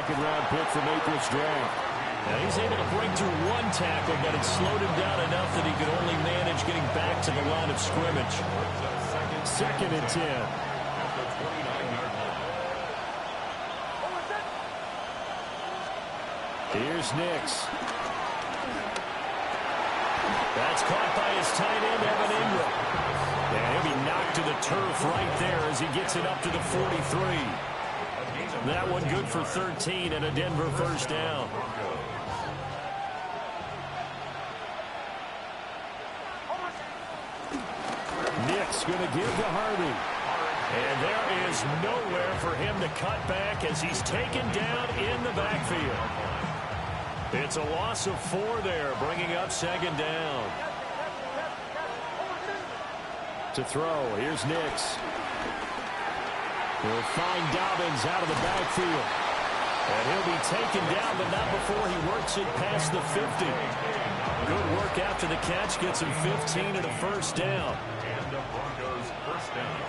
second-round pick from April's draft. Now he's able to break through one tackle, but it slowed him down enough that he could only manage getting back to the line of scrimmage. Second and 10. Here's Nix. That's caught by his tight end, Evan Ingram. And he'll be knocked to the turf right there as he gets it up to the 43. That one good for 13 and a Denver first down. Nix going to give to Harvey. And there is nowhere for him to cut back as he's taken down in the backfield. It's a loss of 4 there, bringing up second down. To throw, here's Nix. He'll find Dobbins out of the backfield. And he'll be taken down, but not before he works it past the 50. Good work after the catch, gets him 15 and a first down. And the Broncos first down.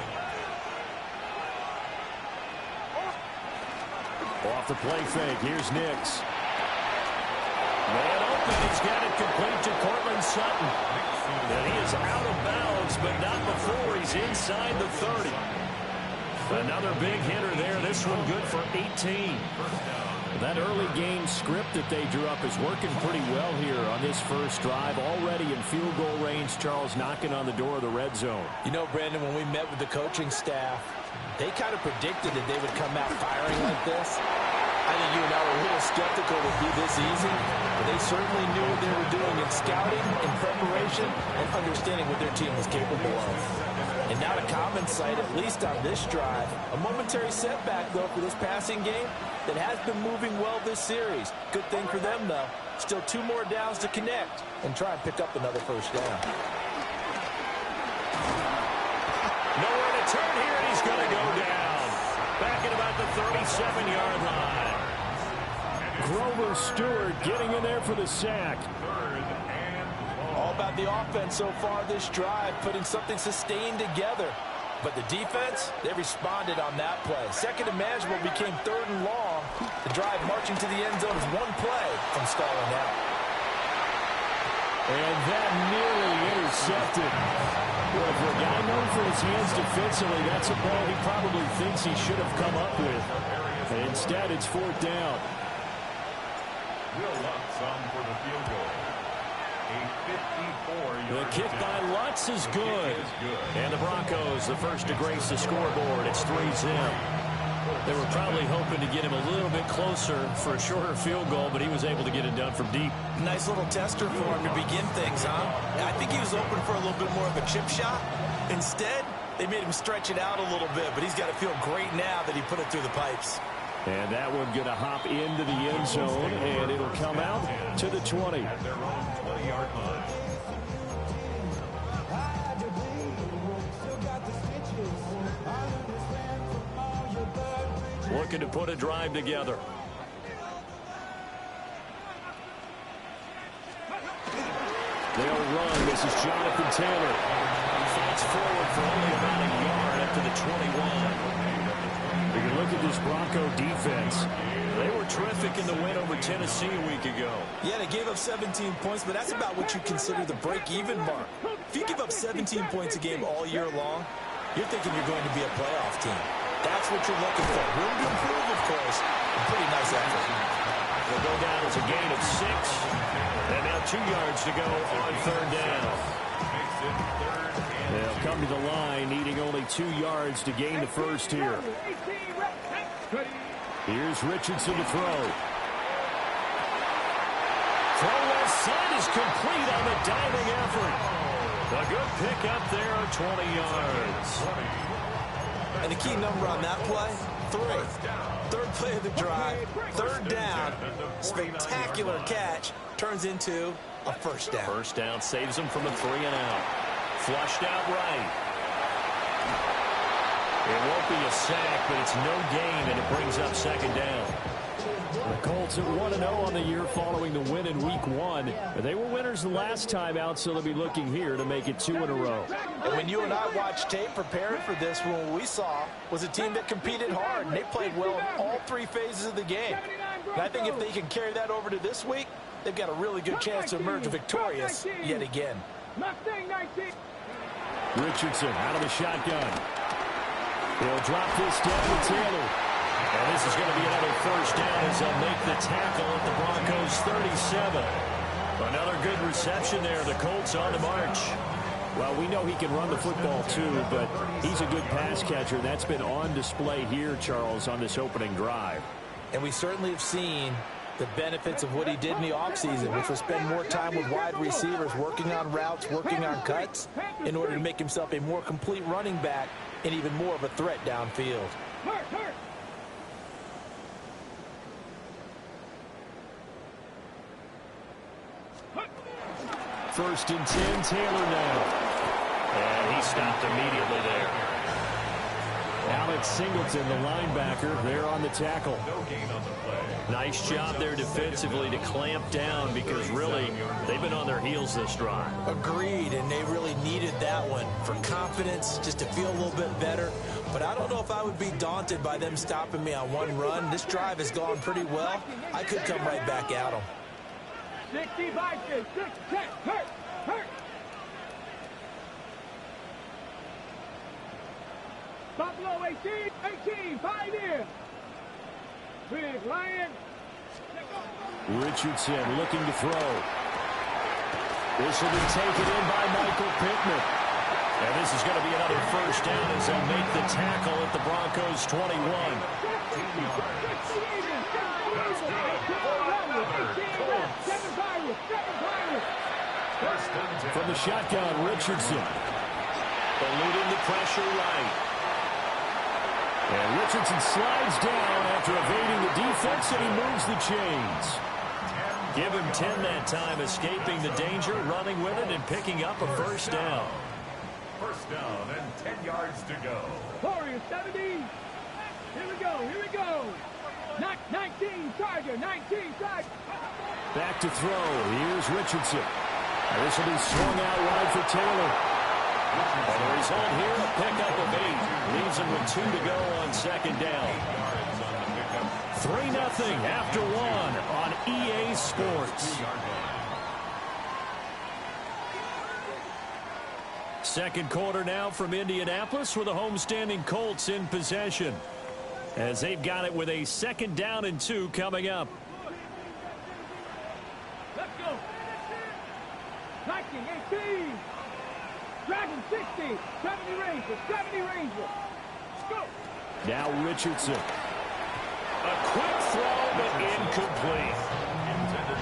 Off the play fake, here's Nix. Man open, he's got it complete to Cortland Sutton. And he is out of bounds, but not before he's inside the 30. Another big hitter there. This one good for 18. That early game script that they drew up is working pretty well here on this first drive. Already in field goal range, Charles knocking on the door of the red zone. You know, Brandon, when we met with the coaching staff, they kind of predicted that they would come out firing like this. I think you and I were a little skeptical it would be this easy, but they certainly knew what they were doing in scouting, in preparation, and understanding what their team was capable of. And now to common sight, at least on this drive, a momentary setback, though, for this passing game that has been moving well this series. Good thing for them, though. Still 2 more downs to connect and try and pick up another first down. Nowhere to turn here, and he's going to go down. Back at about the 37-yard line. Grover Stewart getting in there for the sack. All about the offense so far this drive, putting something sustained together. But the defense, they responded on that play. Second and manageable became 3rd and long. The drive marching to the end zone is 1 play from stalling out. And that nearly intercepted. Well, for a guy known for his hands defensively, that's a ball he probably thinks he should have come up with. And instead, it's 4th down. Will Lutz on for the field goal. The kick by Lutz is good. And the Broncos, the first to grace the scoreboard. It's 3-zip. They were probably hoping to get him a little bit closer for a shorter field goal, but he was able to get it done from deep. Nice little tester for him to begin things, huh? I think he was open for a little bit more of a chip shot. Instead, they made him stretch it out a little bit, but he's got to feel great now that he put it through the pipes. And that one going to hop into the end zone, and it'll come out to the 20. At their own 20-yard line. Looking to put a drive together. They'll run. This is Jonathan Taylor. Fights forward for only about a yard up to the 21. You can look at this Bronco defense. They were terrific in the win over Tennessee a week ago. Yeah, they gave up 17 points, but that's about what you consider the break-even mark. If you give up 17 points a game all year long, you're thinking you're going to be a playoff team. That's what you're looking for. Room to improve, of course. A pretty nice effort. They'll go down as a gain of 6. And now 2 yards to go on 3rd down. They'll come to the line, needing only 2 yards to gain the first here. Here's Richardson to throw. Throw left side is complete on the diving effort. A good pick up there of 20 yards. And the key number on that play, 3. 3rd play of the drive, 3rd down. Spectacular catch turns into a first down. First down saves him from a 3-and-out. Flushed out right. It won't be a sack, but it's no gain, and it brings up 2nd down. The Colts at 1-0 on the year following the win in Week 1. They were winners the last time out, so they'll be looking here to make it 2 in a row. And when you and I watched tape preparing for this, what we saw was a team that competed hard, and they played well in all 3 phases of the game. And I think if they can carry that over to this week, they've got a really good chance to emerge victorious yet again. Richardson out of the shotgun. He'll drop this down to Taylor. And this is going to be another first down as they'll make the tackle at the Broncos 37. Another good reception there. The Colts on the march. Well, we know he can run the football too, but he's a good pass catcher. That's been on display here, Charles, on this opening drive. And we certainly have seen the benefits of what he did in the offseason, which was spend more time with wide receivers, working on routes, working on cuts, in order to make himself a more complete running back and even more of a threat downfield. First and 10, Taylor now. And he stopped immediately there. Alex Singleton, the linebacker, there on the tackle. Nice job there defensively to clamp down because really they've been on their heels this drive. Agreed, and they really needed that one for confidence, just to feel a little bit better. But I don't know if I would be daunted by them stopping me on one run. This drive has gone pretty well. I could come right back at them. 65, 6, 10, hurt. Buffalo 18, 5 here. Big Lion. Richardson looking to throw. This will be taken in by Michael Pittman. And this is going to be another first down as they'll make the tackle at the Broncos 21. From the shotgun, Richardson. Eluding the pressure right. And Richardson slides down after evading the defense, and he moves the chains. Give him 10 that time, escaping the danger, running with it, and picking up a first down. First down and 10 yards to go. Warriors 70. Here we go. 19, Charger, 19, Charger. Back to throw. Here's Richardson. This will be swung out wide for Taylor. And the result here, a pickup of 8. Leaves him with 2 to go on second down. 3-0 after 1 on EA Sports. Second quarter now from Indianapolis with the homestanding Colts in possession, as they've got it with a 2nd down and 2 coming up. Let's go. 19, 18. Dragon 60. 70 Ranger. Let's go. Now Richardson. A quick throw, but incomplete.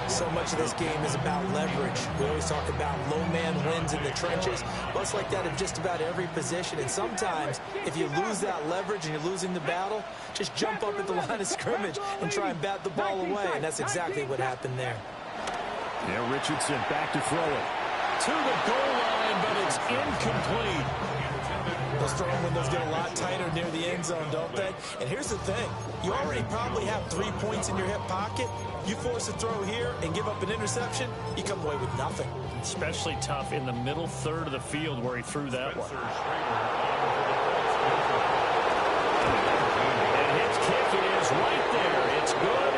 So much of this game is about leverage. We always talk about low man wins in the trenches. Well, it's like that in just about every position. And sometimes, if you lose that leverage and you're losing the battle, just jump up at the line of scrimmage and try and bat the ball away. And that's exactly what happened there. Yeah, Richardson back to throw it. To the goal line, but it's incomplete. Those throwing windows get a lot tighter near the end zone, don't they? And here's the thing. You already probably have 3 points in your hip pocket. You force a throw here and give up an interception, you come away with nothing. Especially tough in the middle third of the field where he threw that one. And his kick is right there. It's good.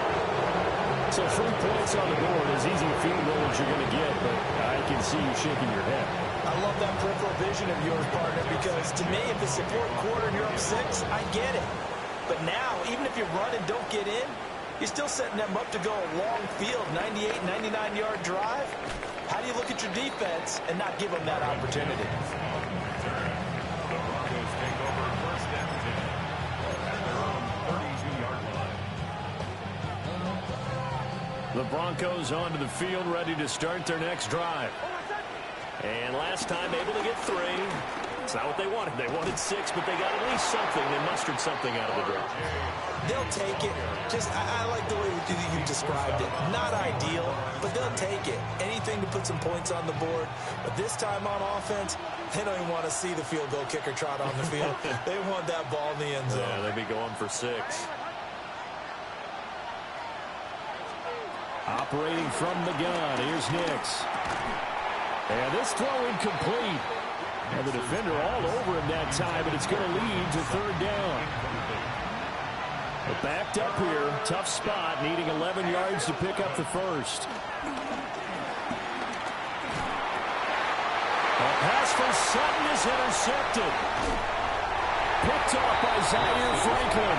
So 3 points on the board, as easy a field goal as you're going to get, but I can see you shaking your head. I love that peripheral vision of yours, partner, because to me, if it's the 4th quarter and you're up 6, I get it. But now, even if you run and don't get in, you're still setting them up to go a long field, 98, 99-yard drive. How do you look at your defense and not give them that opportunity? The Broncos take over first and 10 at their own 32-yard line. The Broncos onto the field, ready to start their next drive. And last time able to get 3. It's not what they wanted. They wanted 6, but they got at least something. They mustered something out of the drive. They'll take it. I like the way you described it. Not ideal, but they'll take it. Anything to put some points on the board. But this time on offense, they don't even want to see the field goal kicker trot on the field. They want that ball in the end zone. Yeah, they'd be going for 6. Operating from the gun, here's Nix. And this throw incomplete. And the defender all over him that time, but it's going to lead to 3rd down. But backed up here, tough spot, needing 11 yards to pick up the first. A pass for Sutton is intercepted. Picked off by Zaire Franklin.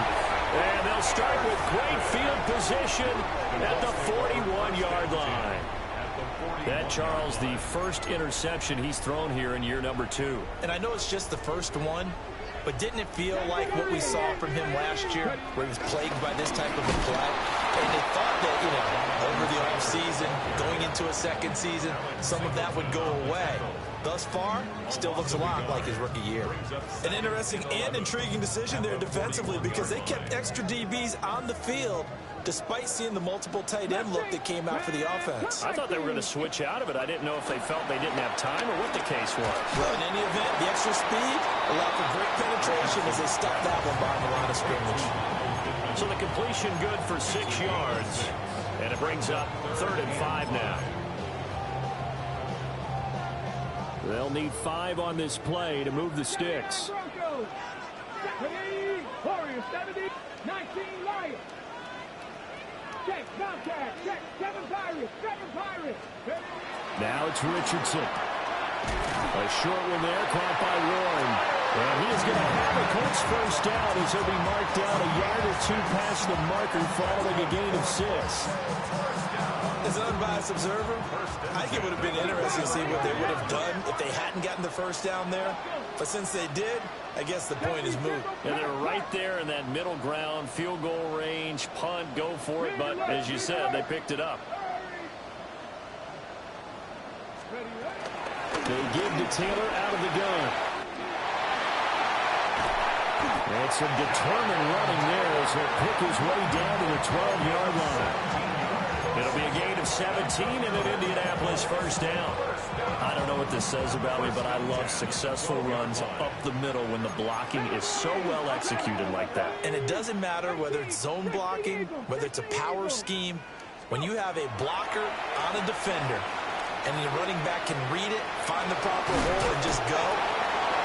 And they'll start with great field position at the 41-yard line. That, Charles, the first interception he's thrown here in year number 2. And I know it's just the first one, but didn't it feel like what we saw from him last year, where he was plagued by this type of a play? And they thought that, over the offseason, going into a second season, some of that would go away. Thus far, still looks a lot like his rookie year. An interesting and intriguing decision there defensively, because they kept extra DBs on the field despite seeing the multiple tight end look that came out for the offense. I thought they were going to switch out of it. I didn't know if they felt they didn't have time or what the case was. Well, in any event, the extra speed allowed for great penetration as they stuffed that one behind the line of scrimmage. So the completion good for 6 yards, and it brings up 3rd and 5 now. They'll need 5 on this play to move the sticks. Warriors 70, 19 Lions. Check, Bobcat, check, 7 Pirates, 7 Pirates. Now it's Richardson. A short one there, caught by Warren. And he is going to have a Colts first down as he'll be marked down a yard or 2 past the marker following a gain of 6. As an unbiased observer, I think it would have been interesting to see what they would have done if they hadn't gotten the first down there. But since they did, I guess the point is moot. And they're right there in that middle ground, field goal range, punt, go for it. But as you said, they picked it up. They give to Taylor out of the gun. And some determined running there as he'll pick his way down to the 12-yard line. It'll be a gain of 17 and an Indianapolis first down. I don't know what this says about me, but I love successful runs up the middle when the blocking is so well executed like that. And it doesn't matter whether it's zone blocking, whether it's a power scheme. When you have a blocker on a defender and the running back can read it, find the proper hole, and just go,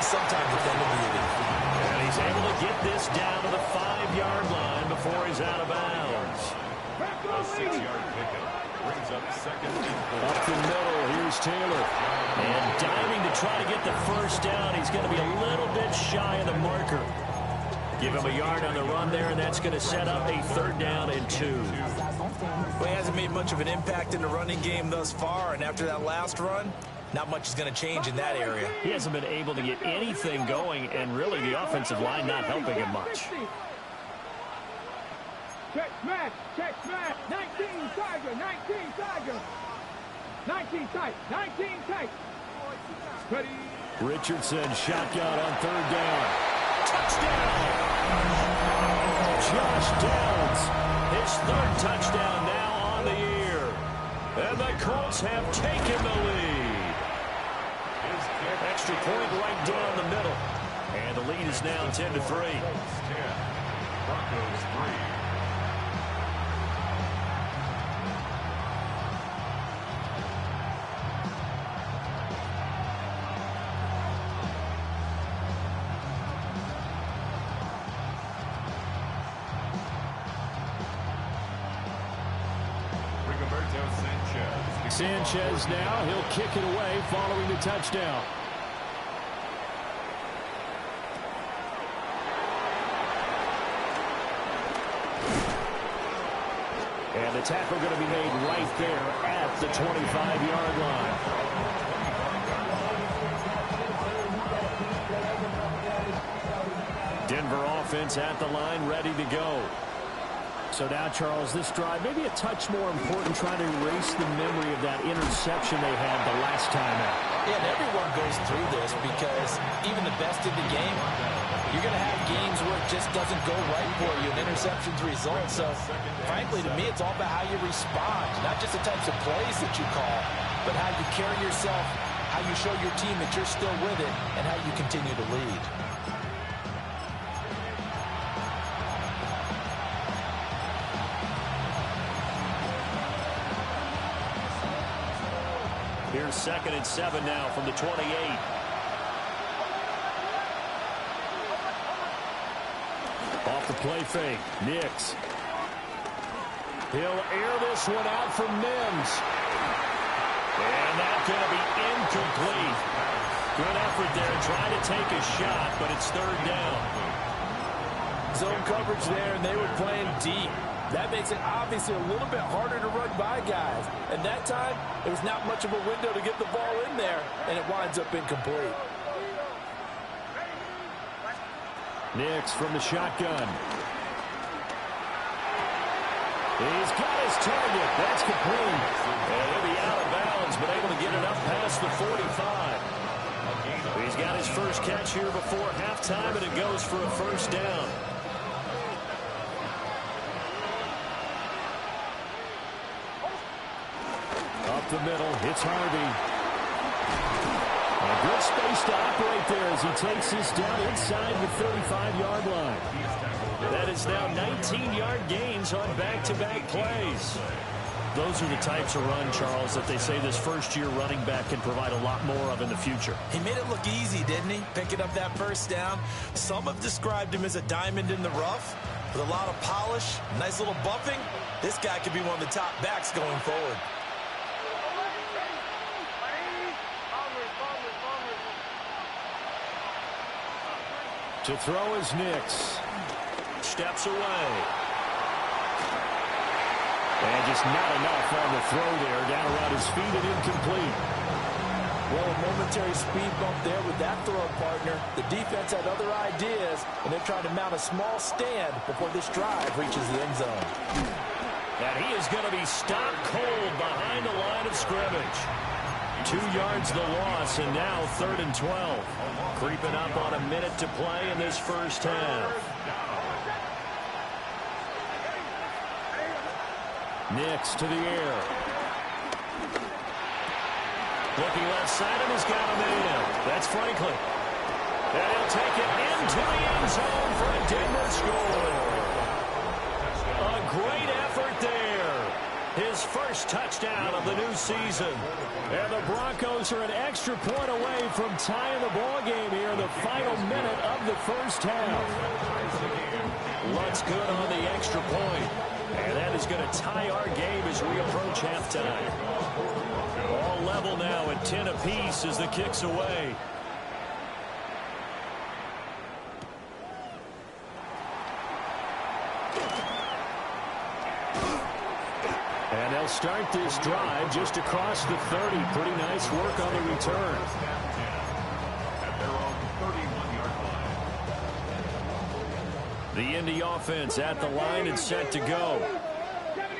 sometimes it's end of the evening. And he's able to get this down to the 5-yard line before he's out of bounds. A 6-yard pickup brings up 2nd and 4. Up the middle, here's Taylor. And diving to try to get the first down. He's going to be a little bit shy of the marker. Give him a yard on the run there, and that's going to set up a 3rd down and 2. Well, he hasn't made much of an impact in the running game thus far, and after that last run, not much is going to change in that area. He hasn't been able to get anything going, and really the offensive line not helping him much. Check smash, 19 Tiger, 19 Tiger. 19 tight, 19 tight. Ready. Richardson shotgun on 3rd down. Touchdown! Josh Downs, his 3rd touchdown now on the year. And the Colts have taken the lead. Extra point right down the middle. And the lead is now 10-3. Broncos 3. Sanchez now, he'll kick it away following the touchdown. And the tackle going to be made right there at the 25-yard line. Denver offense at the line, ready to go. So now, Charles, this drive maybe a touch more important, trying to erase the memory of that interception they had the last time out. Yeah, and everyone goes through this because even the best in the game, you're going to have games where it just doesn't go right for you, and interceptions result. So, frankly, to me, it's all about how you respond, not just the types of plays that you call, but how you carry yourself, how you show your team that you're still with it, and how you continue to lead. Here's 2nd and 7 now from the 28. Off off the play fake. Nix. He'll air this one out from Mims. And that's going to be incomplete. Good effort there trying to take a shot, but it's third down. Zone coverage there, and they were playing deep. That makes it obviously a little bit harder to run by guys. And that time, it was not much of a window to get the ball in there, and it winds up incomplete. Nix from the shotgun. He's got his target. That's complete. And he'll be out of bounds, but able to get it up past the 45. He's got his first catch here before halftime, and it goes for a first down. Up the middle, it's Harvey. A good space to operate there as he takes this down inside the 35-yard line. That is now 19-yard gains on back-to-back plays. Those are the types of run, Charles, that they say this first-year running back can provide a lot more of in the future. He made it look easy, didn't he? Picking up that first down. Some have described him as a diamond in the rough with a lot of polish, nice little buffing. This guy could be one of the top backs going forward. To throw is Nix. Steps away. And just not enough on the throw there. Down around his feet and incomplete. Well, a momentary speed bump there with that throw, partner. The defense had other ideas, and they're trying to mount a small stand before this drive reaches the end zone. And he is going to be stopped cold behind the line of scrimmage. 2 yards the loss, and now 3rd and 12. Creeping up on a minute to play in this first half. Nix to the air. Looking left side, and he's got a man. That's Franklin. And he'll take it into the end zone for a Denver score. A great effort there. His first touchdown of the new season. And the Broncos are an extra point away from tying the ball game here in the final minute of the first half. Looks good on the extra point. And that is going to tie our game as we approach halftime. All level now at 10 apiece as the kick's away. And they'll start this drive just across the 30. Pretty nice work on the return. At their own 31-yard line. The Indy offense at the line and set to go.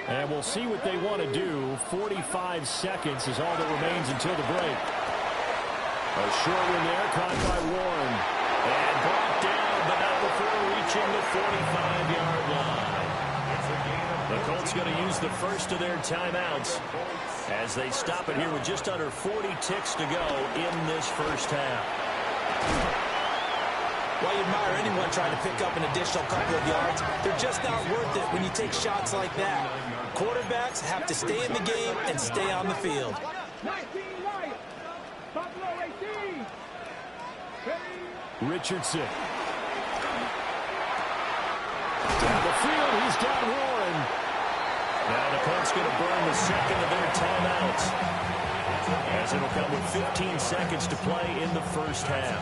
And we'll see what they want to do. 45 seconds is all that remains until the break. A short one there, caught by Warren. And brought down, but not before reaching the 45-yard line. The Colts going to use the first of their timeouts as they stop it here with just under 40 ticks to go in this first half. While you admire anyone trying to pick up an additional couple of yards, they're just not worth it when you take shots like that. Quarterbacks have to stay in the game and stay on the field. 19 Lions. Buffalo 18. Richardson. Down the field, he's got Warren. Now the Colts going to burn the second of their timeouts, as it'll come with 15 seconds to play in the first half.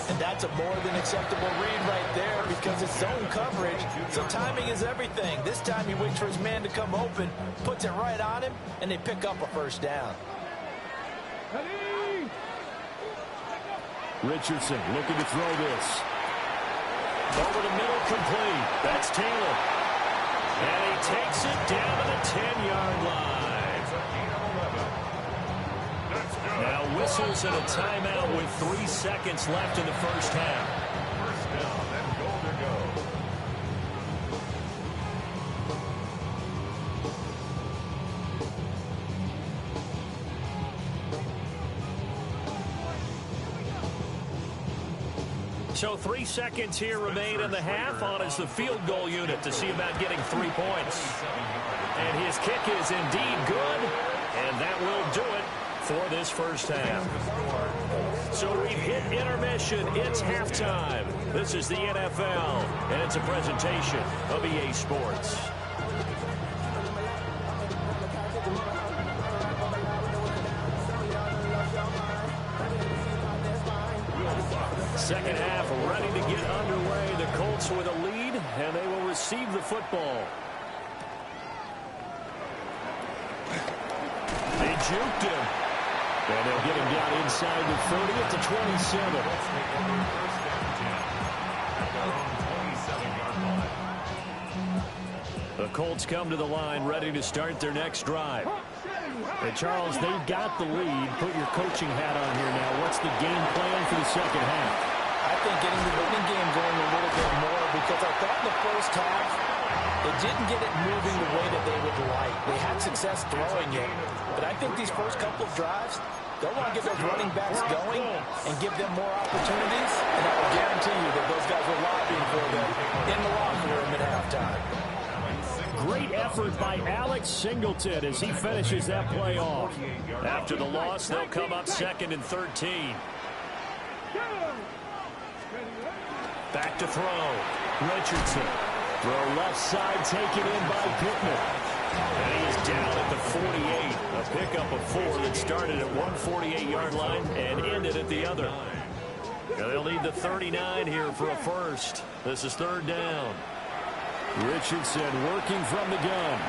And that's a more than acceptable read right there because it's zone coverage, so timing is everything. This time he waits for his man to come open, puts it right on him, and they pick up a first down. Richardson looking to throw this. Over the middle, complete. That's Taylor. And he takes it down to the 10-yard line. Now whistles and a timeout with 3 seconds left in the first half. First down and goal to go. So 3 seconds here remain in the half. On is the field goal unit to see about getting 3 points. And his kick is indeed good. And that will do it for this first half. So we've hit intermission. It's halftime. This is the NFL, and it's a presentation of EA Sports. Second half ready to get underway. The Colts with a lead, and they will receive the football. They juked him. And they'll get him down inside the 30 at the 27. The Colts come to the line ready to start their next drive. And Charles, they've got the lead. Put your coaching hat on here now. What's the game plan for the second half? I think getting the running game going a little bit more, because I thought in the first half they didn't get it moving the way that they would like. They had success throwing it, but I think these first couple of drives, they'll want to get those running backs going and give them more opportunities, and I will guarantee you that those guys were lobbying for them in the locker room at halftime. Great effort by Alex Singleton as he finishes that play off. After the loss, they'll come up 2nd and 13. Back to throw. Richardson. Throw left side taken in by Pittman. And he is down at the 48. A pickup of 4 that started at 148-yard line and ended at the other. And they'll need the 39 here for a first. This is 3rd down. Richardson working from the gun.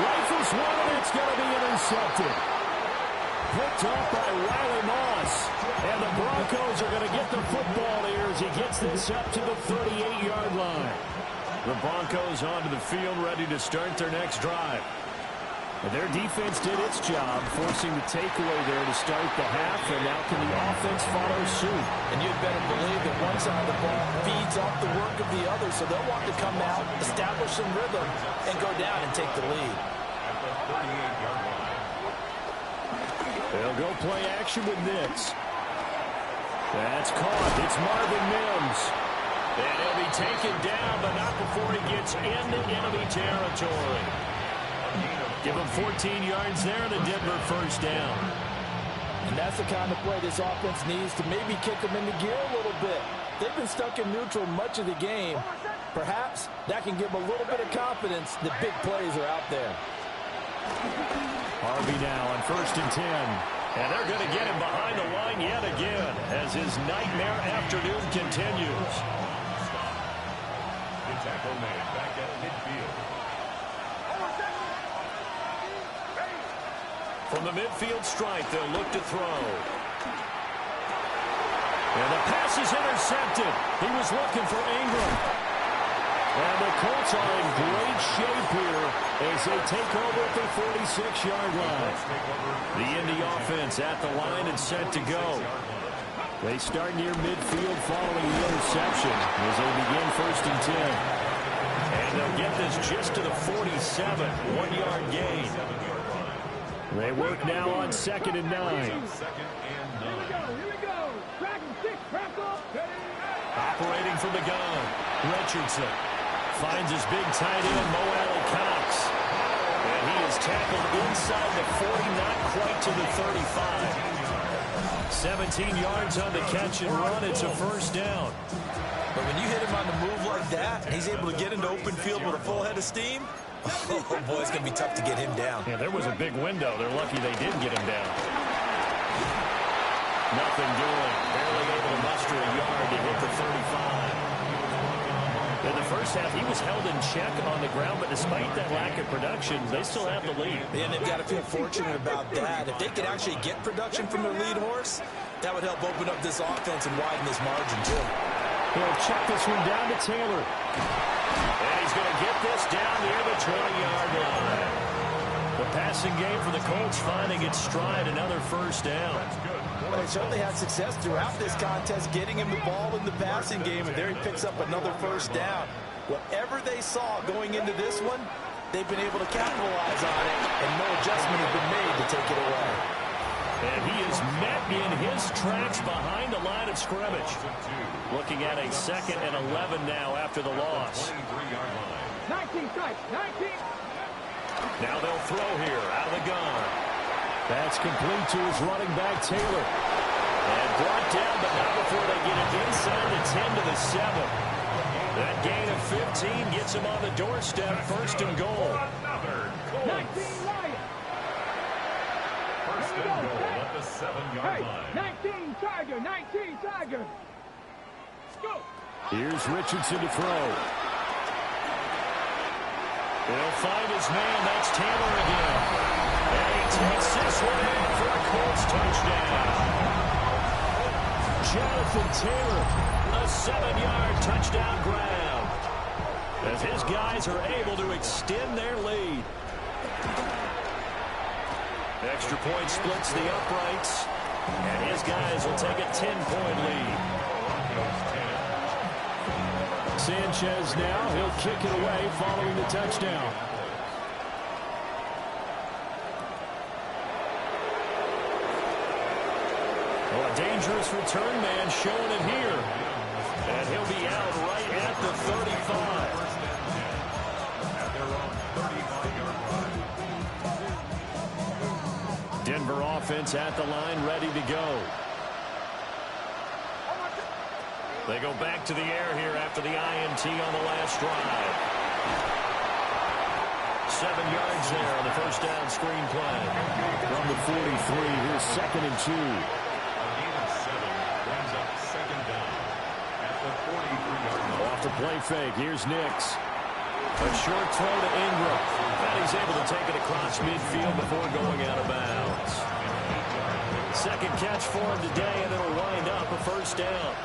Rifles one, and it's going to be intercepted. Picked off by Riley Moss. And the Broncos are going to get the football here as he gets this up to the 38-yard line. The Broncos onto the field ready to start their next drive. And their defense did its job, forcing the takeaway there to start the half, and now can the offense follow suit? And you'd better believe that one side of the ball feeds off the work of the other, so they'll want to come out, establish some rhythm, and go down and take the lead. They'll go play action with Nix. That's caught. It's Marvin Mims. And he'll be taken down, but not before he gets into enemy territory. Give him 14 yards there, the Denver first down. And that's the kind of play this offense needs to maybe kick them into gear a little bit. They've been stuck in neutral much of the game. Perhaps that can give them a little bit of confidence that big plays are out there. Harvey now on 1st and 10. And they're going to get him behind the line yet again as his nightmare afternoon continues. The tackle made back at midfield. From the midfield stripe, they'll look to throw. And the pass is intercepted. He was looking for Ingram. And the Colts are in great shape here as they take over at the 46-yard line. The Indy offense at the line and set to go. They start near midfield following the interception as they begin 1st and 10. And they'll get this just to the 47, 1-yard gain. They work now on 2nd and 9. Here we go. Track and stick, crack off. Operating from the gun. Richardson finds his big tight end, Mo Alley-Cox. And he is tackled inside the 40, not quite to the 35. 17 yards on the catch and run. It's a first down. But when you hit him on the move like that, and he's able to get into open field with a full head of steam, oh, boy, it's going to be tough to get him down. Yeah, there was a big window. They're lucky they did get him down. Nothing doing. Barely able to muster a yard to hit the 35. In the first half, he was held in check on the ground, but despite that lack of production, they still have the lead. And they've got to feel fortunate about that. If they could actually get production from their lead horse, that would help open up this offense and widen this margin, too. He'll check this one down to Taylor. And he's going to get this down near the 20-yard line. The passing game for the Colts finding its stride, another first down. Well, they certainly had success throughout this contest, getting him the ball in the passing game, and there he picks up another first down. Whatever they saw going into this one, they've been able to capitalize on it, and no adjustment has been made to take it away. And he is met in his tracks behind the line of scrimmage. Looking at a 2nd and 11 now after the loss. 19 strikes, 19. Now they'll throw here out of the gun. That's complete to his running back, Taylor. And brought down, but not before they get it inside the 10 to the 7. That gain of 15 gets him on the doorstep, first and goal. 19 Lions. First and goal at the 7-yard line. 19 Tiger, 19 Tiger. Go. Here's Richardson to throw. He'll find his man. That's Taylor again. And he takes this one in for a Colts touchdown. Jonathan Taylor, A 7-yard touchdown grab. As his guys are able to extend their lead. Extra point splits the uprights. And his guys will take a 10-point lead. Sanchez now, he'll kick it away following the touchdown. Well, a dangerous return man showing it here. And he'll be out right at the 35. At their own 35-yard line. Denver offense at the line, ready to go. They go back to the air here after the INT on the last drive. 7 yards there on the first down screen play. From the 43, here's 2nd and 2. A gain of 7 brings up second down at the 43-yard line. Off the play fake, here's Nix. A short throw to Ingram. And he's able to take it across midfield before going out of bounds. Second catch for him today, and it'll wind up a first down.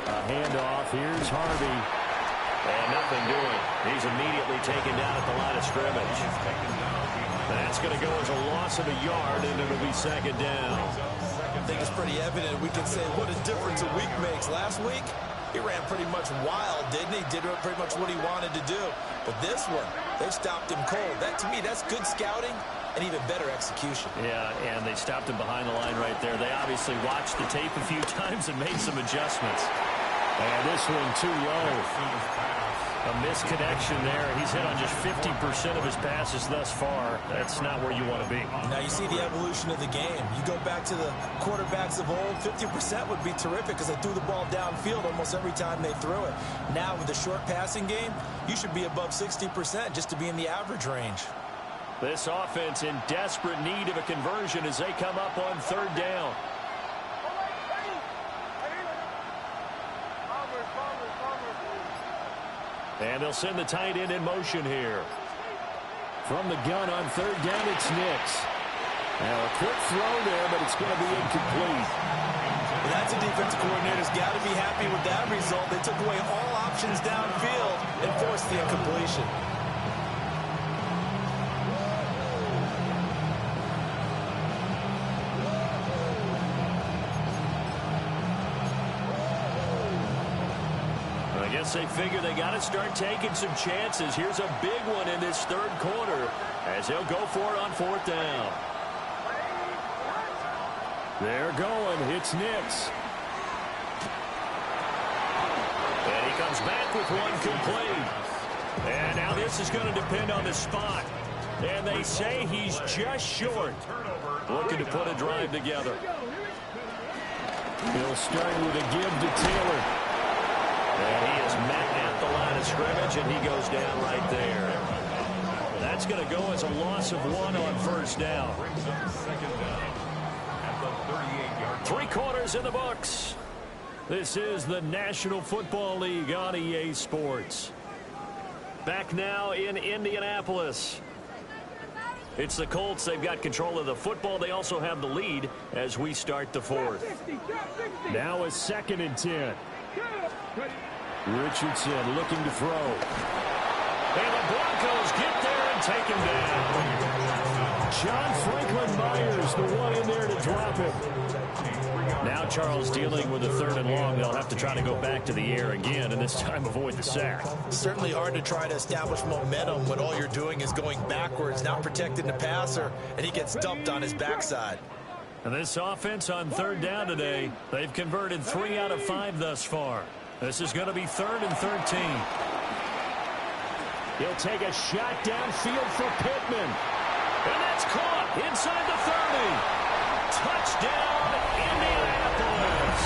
A handoff, here's Harvey. And nothing doing. He's immediately taken down at the line of scrimmage. That's going to go as a loss of a yard, and it'll be second down. I think it's pretty evident. We can say what a difference a week makes. Last week, he ran pretty much wild, didn't he? Did pretty much what he wanted to do. But this one, they stopped him cold. That, to me, that's good scouting and even better execution. Yeah, and they stopped him behind the line right there. They obviously watched the tape a few times and made some adjustments. And this one too low. A misconnection there. He's hit on just 50% of his passes thus far. That's not where you want to be. Now you see the evolution of the game. You go back to the quarterbacks of old, 50% would be terrific because they threw the ball downfield almost every time they threw it. Now with the short passing game, you should be above 60% just to be in the average range. This offense in desperate need of a conversion as they come up on third down. And they'll send the tight end in motion here. From the gun on third down, it's Nix. Now a quick throw there, but it's going to be incomplete. Well, that's a defensive coordinator's got to be happy with that result. They took away all options downfield and forced the incompletion. I guess they figure they got to start taking some chances. Here's a big one in this third quarter as they'll go for it on fourth down. They're going. It's Nix. And he comes back with one complete. And now this is going to depend on the spot. And they say he's just short. Looking to put a drive together. He'll start with a give to Taylor. And he is met at the line of scrimmage, and he goes down right there. That's going to go as a loss of one on first down. Brings up second down at the 38-yard line. 3 quarters in the books. This is the National Football League on EA Sports. Back now in Indianapolis. It's the Colts. They've got control of the football. They also have the lead as we start the fourth. Now a 2nd and 10. Richardson looking to throw. And the Broncos get there and take him down. John Franklin Myers, the one in there to drop him. Now Charles dealing with a 3rd and long. They'll have to try to go back to the air again, and this time avoid the sack. Certainly hard to try to establish momentum when all you're doing is going backwards, not protecting the passer, and he gets dumped on his backside. And this offense on 3rd down today, they've converted 3 out of 5 thus far. This is going to be 3rd and 13. He'll take a shot downfield for Pittman. And that's caught inside the 30. Touchdown, Indianapolis.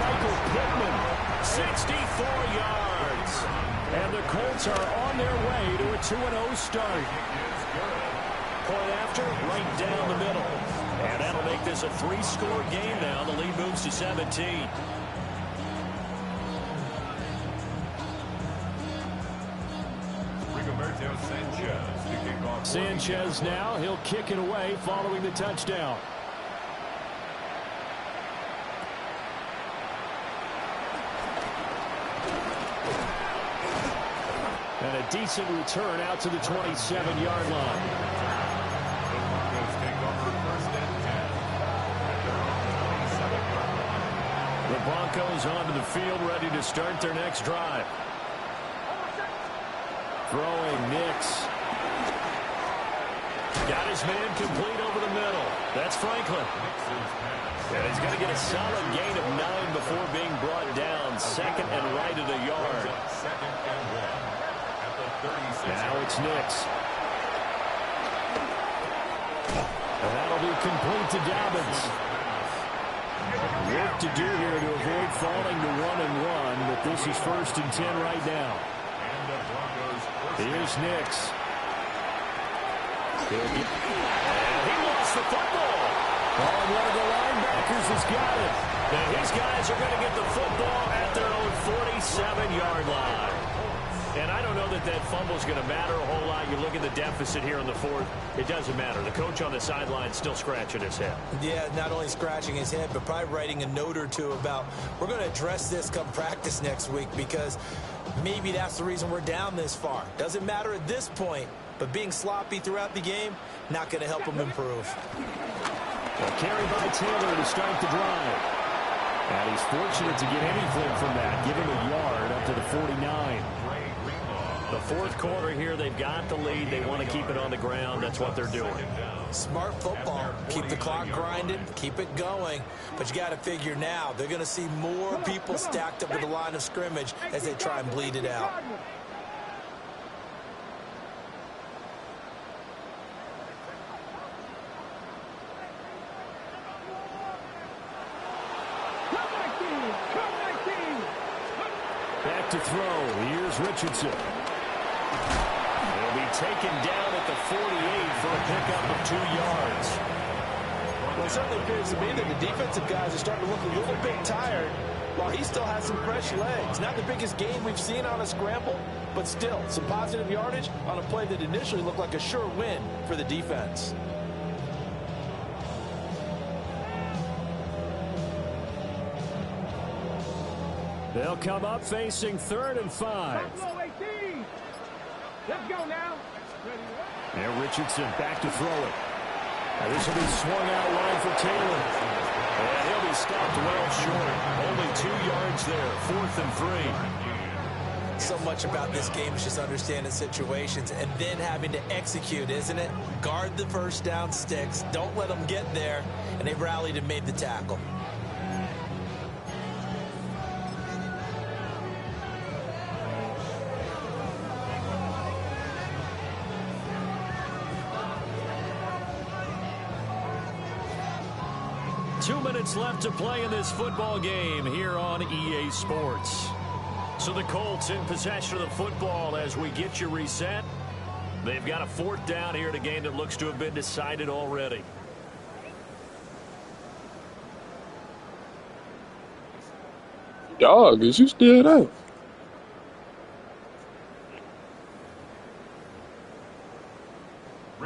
Michael Pittman, 64 yards. And the Colts are on their way to a 2-0 start. Point after, right down the middle. And that'll make this a 3-score game now. The lead moves to 17. Sanchez now, he'll kick it away following the touchdown. And a decent return out to the 27-yard line. The Broncos onto the field, ready to start their next drive. Throwing Nix. Got his man complete over the middle. That's Franklin. And he's going to get a solid gain of 9 before being brought down. Second and right of the yard. Now it's Nix. And that'll be complete to Dobbins. Work to do here to avoid falling to 1-1, but this is 1st and 10 right now. Here's Nix. And he lost the football. Oh, and one of the linebackers has got it. Now his guys are going to get the football at their own 47-yard line. And I don't know that that fumble is going to matter a whole lot. You look at the deficit here in the 4th. It doesn't matter. The coach on the sideline still scratching his head. Yeah, not only scratching his head, but probably writing a note or two about we're going to address this come practice next week because maybe that's the reason we're down this far. Doesn't matter at this point, but being sloppy throughout the game, not going to help him improve. A carry by Taylor to start the drive. And he's fortunate to get anything from that. Give him a yard up to the 49. The 4th quarter here, they've got the lead. They want to keep it on the ground. That's what they're doing. Smart football. Keep the clock grinding. Keep it going. But you got to figure now, they're going to see more people stacked up at the line of scrimmage as they try and bleed it out. Back to throw. Here's Richardson. He'll be taken down at the 48 for a pickup of 2 yards. Well, it certainly appears to me that the defensive guys are starting to look a little bit tired while he still has some fresh legs. Not the biggest gain we've seen on a scramble, but still some positive yardage on a play that initially looked like a sure win for the defense. They'll come up facing 3rd and 5. Let's go now. And Richardson back to throw it. Now this will be swung out wide for Taylor. And he'll be stopped well short. Only 2 yards there. 4th and 3. So much about this game is just understanding situations and then having to execute, isn't it? Guard the first down sticks. Don't let them get there. And they rallied and made the tackle. Left to play in this football game here on EA Sports. So the Colts in possession of the football as we get you reset. They've got a 4th down here in a game that looks to have been decided already. Dog, is you still there?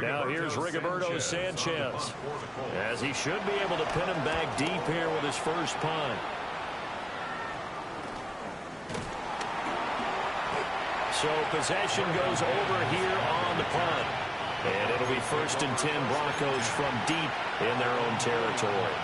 Now here's Rigoberto Sanchez, as he should be able to pin him back deep here with his first punt. So possession goes over here on the punt. And it'll be 1st and 10 Broncos from deep in their own territory.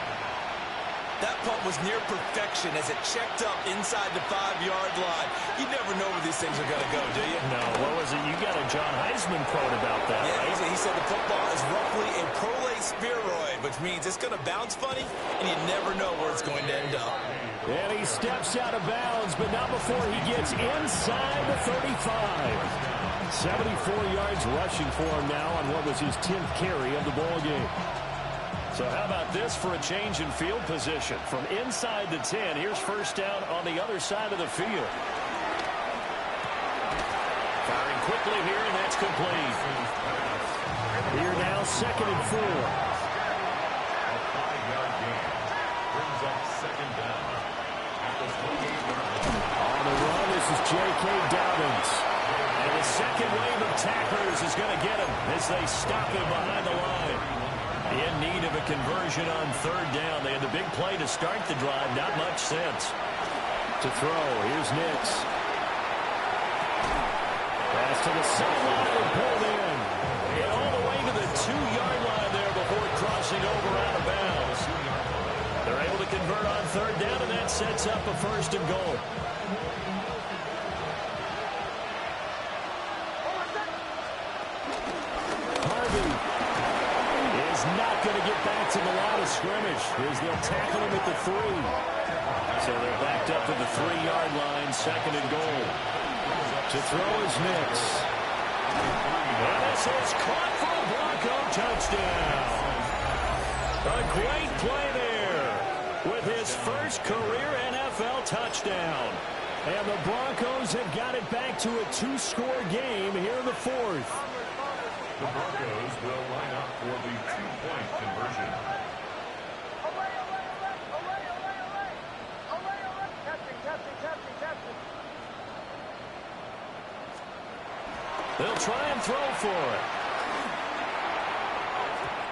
That punt was near perfection as it checked up inside the 5-yard line. You never know where these things are going to go, do you? No, what was it? You got a John Heisman quote about that, yeah, right? He said the football is roughly a prolate spheroid, which means it's going to bounce funny, and you never know where it's going to end up. And he steps out of bounds, but not before he gets inside the 35. 74 yards rushing for him now on what was his 10th carry of the ball game. So how about this for a change in field position? From inside the 10, here's first down on the other side of the field. Firing quickly here, and that's complete. Here now, 2nd and 4. A 5-yard gain brings up second down at the 28-yard line. On the run, this is J.K. Dobbins. And the second wave of tacklers is going to get him as they stop him behind the line. In need of a conversion on 3rd down. They had the big play to start the drive. Not much sense. To throw, here's Nix. Pass to the sideline and pulled in. And all the way to the 2-yard line there before crossing over out of bounds. They're able to convert on 3rd down, and that sets up a 1st and goal. Not going to get back to the line of scrimmage as they'll tackle him at the 3. So they're backed up to the 3-yard line, 2nd and goal. To throw is Nix. And this is caught for a Bronco touchdown. A great play there with his first career NFL touchdown. And the Broncos have got it back to a 2-score game here in the 4th. The Broncos will line up for the 2-point conversion. They'll try and throw for it.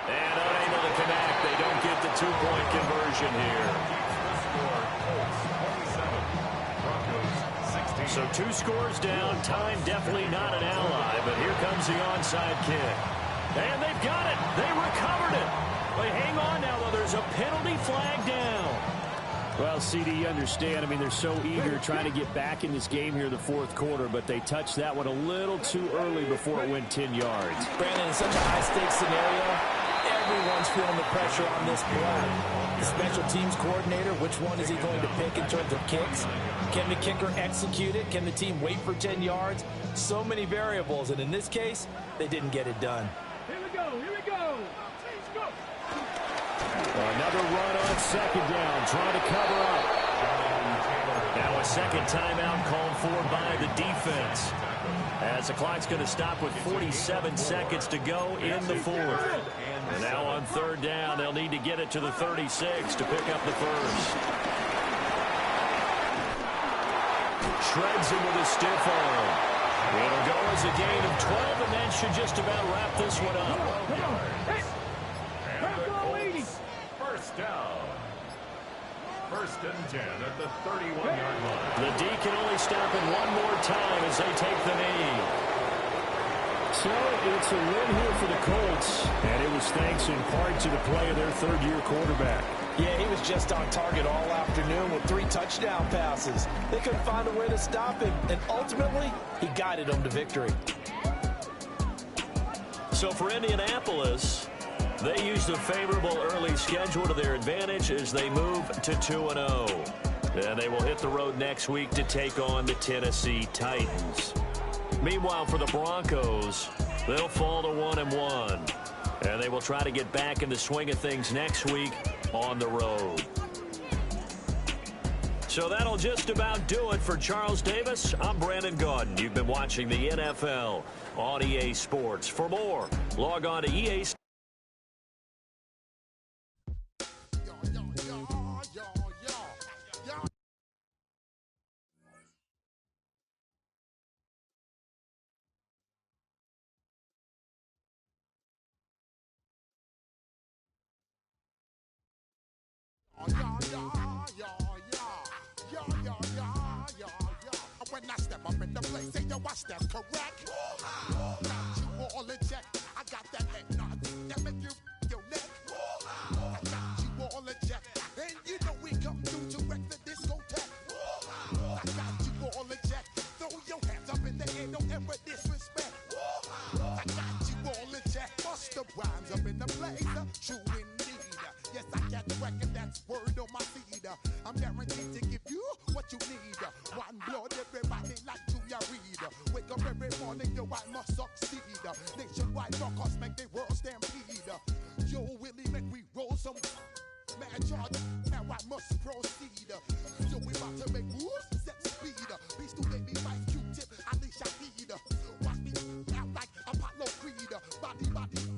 And unable to connect. They don't get the 2-point conversion here. So 2 scores down. Time definitely not an ally, but here comes the onside kick. And they've got it. They recovered it. But hang on now, though. There's a penalty flag down. Well, CD, you understand. I mean, they're so eager trying to get back in this game here in the 4th quarter, but they touched that one a little too early before it went 10 yards. Brandon, in such a high-stakes scenario, everyone's feeling the pressure on this play. The special teams coordinator, which one is he going to pick in terms of kicks? Can the kicker execute it? Can the team wait for 10 yards? So many variables, and in this case, they didn't get it done. Here we go, here we go. Let's go. Another run on 2nd down, trying to cover up. Now a second timeout called for by the defense. As the clock's going to stop with 47 seconds to go in the 4th. And now on 3rd down, they'll need to get it to the 36 to pick up the 1st. Shreds him with a stiff arm. It'll go as a gain of 12, and that should just about wrap this one up. Come on. Hey. First down. 1st and 10 at the 31-yard line. The D can only stop it one more time as they take the knee. So it's a win here for the Colts, and it was thanks in part to the play of their 3rd-year quarterback. Yeah, he was just on target all afternoon with 3 touchdown passes. They couldn't find a way to stop him, and ultimately, he guided them to victory. So for Indianapolis, they used a favorable early schedule to their advantage as they move to 2-0. And they will hit the road next week to take on the Tennessee Titans. Meanwhile, for the Broncos, they'll fall to 1-1. And they will try to get back in the swing of things next week on the road. So that'll just about do it for Charles Davis. I'm Brandon Gaudin. You've been watching the NFL on EA Sports. For more, log on to EA Sports. When I step up in the place, say yo, I step correct. Got you all in check. I got that head nod that make you your neck. I got you all in check, and you know we come through to wreck the discotheque. I got you all in check. Throw your hands up in the air, don't ever disrespect. I got you all in check. Bust the rhymes up in the place, true indeed. Yes, I got the record, that's word on my feed. I'm guaranteed to what you need. One blood, everybody like Julia Reed. Wake up every morning, yo, I must succeed. Nationwide rockers make the world stampede. Yo, Willie, make we roll some mad charge. Now I must proceed. Yo, we about to make